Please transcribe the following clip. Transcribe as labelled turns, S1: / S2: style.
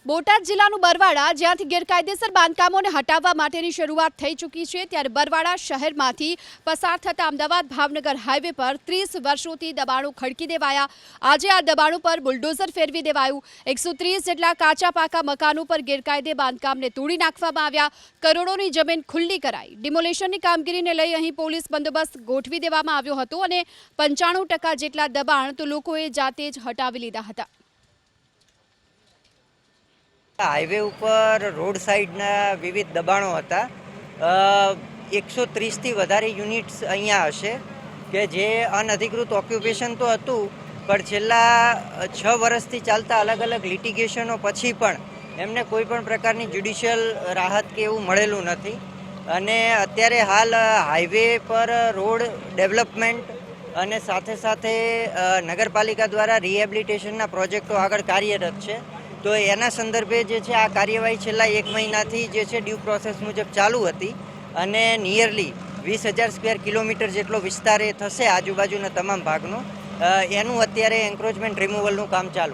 S1: બોટાદ જિલ્લાનું બરવાડા જ્યાંથી ગેરકાયદેસર બાંધકામોને હટાવવા માટેની શરૂઆત થઈ ચૂકી છે ત્યારે બરવાડા શહેરમાંથી પસાર થતા અમદાવાદ ભાવનગર હાઈવે પર 30 વર્ષોથી દબાણો ખડકી દેવાયા। આજે આ દબાણો પર બુલડોઝર ફેરવી દેવાયું। 130 જેટલા કાચા પાકા મકાનો પર ગેરકાયદે બાંધકામને તોડી નાખવામાં આવ્યા। કરોડોની જમીન ખુલ્લી કરાઈ। ડિમોલેશનની કામગીરીને લઈ અહીં પોલીસ બંદોબસ્ત ગોઠવી દેવામાં આવ્યો હતો અને 95% જેટલા દબાણ તો લોકોએ જાતે જ હટાવી લીધા હતા।
S2: હાઈવે ઉપર રોડ સાઈડના વિવિધ દબાણો હતા। 130થી વધારે યુનિટ્સ અહીંયા હશે કે જે અનઅધિકૃત ઓક્યુપેશન તો હતું, પણ છેલ્લા 6 વર્ષથી ચાલતા અલગ અલગ લિટિગેશનો પછી પણ એમને કોઈ પણ પ્રકારની જ્યુડિશિયલ રાહત કે એવું મળેલું નથી। અને અત્યારે હાલ હાઈવે પર રોડ ડેવલપમેન્ટ અને સાથે સાથે નગરપાલિકા દ્વારા રિહેબિલિટેશનના પ્રોજેક્ટો આગળ કાર્યરત છે। તો એના સંદર્ભે જે છે આ કાર્યવાહી છેલ્લા 1 મહિનાથી જે છે ડ્યુ પ્રોસેસ મુજબ ચાલુ હતી અને નિયરલી 20,000 સ્ક્વેર કિલોમીટર જેટલો વિસ્તાર એ થશે આજુબાજુના તમામ ભાગનો। એનું અત્યારે એન્ક્રોચમેન્ટ રિમૂવલનું કામ ચાલુ।